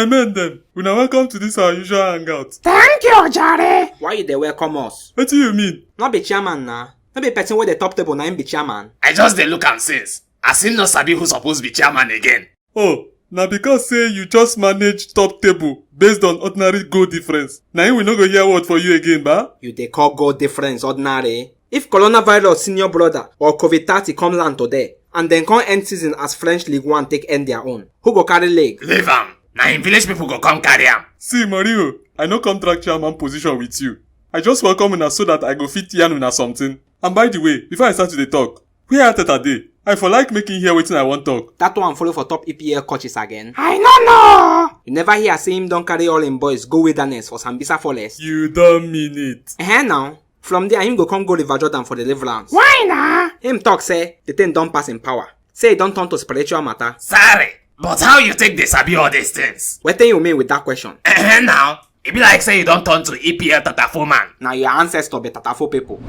My men them, una welcome to this our usual hangout. Thank you, Jare. Why you dey welcome us? What do you mean? No be chairman na. No be person wey dey top table na him be chairman. I just dey look am since. As him no sabi who suppose be chairman again. Oh, na because say you just manage top table based on ordinary goal difference. Na him we no go hear word for you again, ba? You dey call goal difference ordinary? If coronavirus senior brother or COVID-30 come land today, and then come end season as French League 1 take end their own, who go carry leg? Leave am. Na him village people go come carry am. See, Mario, I no contract chairman position with you. I just welcome una so that I go fit yarn una something. And by the way, before I start to dey talk, where Arteta dey? I for like making hear wetin I wan talk. That one follow for top EPL coaches again. I no know. You never hear say him don carry all him boys go wilderness for Sambisa Forest? You don't mean it. Now. From there, him go come go River Jordan for deliverance. Why na? Him talk say the thing don pass in power. Say it don turn to spiritual matter. Sorry, but how you take dey sabi all these things? Wetin you mean with that question? Now, e be like say you don turn to EPL Tatafo man. Na your ancestor be Tatafo people.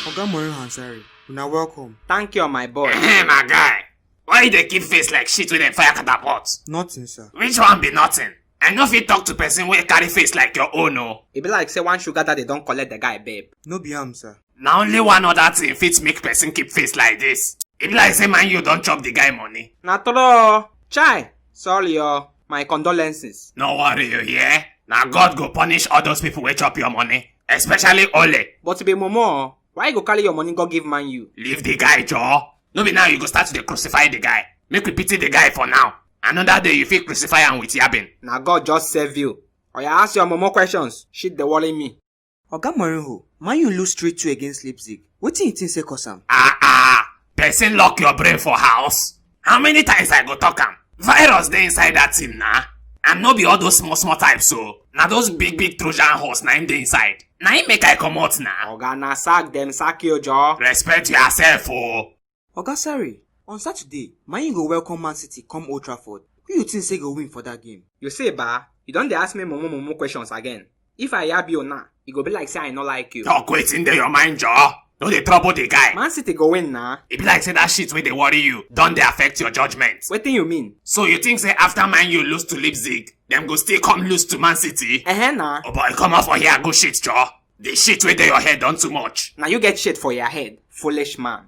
Oga Morin Hansari, una welcome. Thank you, my boy. My guy. Why you dey keep face like shit when dem fire catapult? Nothing, sir. Which one be nothing? I no fit talk to person wey carry face like your own o. E be like say one sugar daddy don collect the guy, babe. No be am, sir. Na only one other thing fit make person keep face like this. E be like say man you don chop the guy money. Na true. Chai. Sorry, my condolences. No worry, you hear? Na God go punish all those people wey chop your money. Especially Ole. But be Momo, why you go carry your money go give man you? Leave the guy, Joe. No be now you go start to dey crucify the guy. Make we pity the guy for now. Another day you fit crucify am with yabbing. Na God just save you. Or you ask your Momo questions. Shit dey worry me. Oga Morinho, man you lose 3-2 against Leipzig. Wetin you think say cause am? Person lock your brain for house. How many times I go talk am? Virus dey inside that team na. And no be all those small types so. Na those big Trojan horse na him dey inside. Na him make I comot na. Oga na sack dem sack you, Joe. Respect yourself o. Oga Sari, on Saturday, man you go welcome Man City come Old Trafford. Who you think say go win for that game? You say, ba, you don dey ask me Momo questions again. If I yab you now, e go be like say I no like you. Talk wetin dey your mind, Joe. No dey trouble the guy. Man City go win na. E be like say that shit wey dey worry you don dey affect your judgment. Wetin you mean? So you think say after Man U lose to Leipzig, dem go still come lose to Man City? Na. Oh boy, come out for here go shit, Joe. The shit wey dey your head don too much. Now you get shit for your head, foolish man.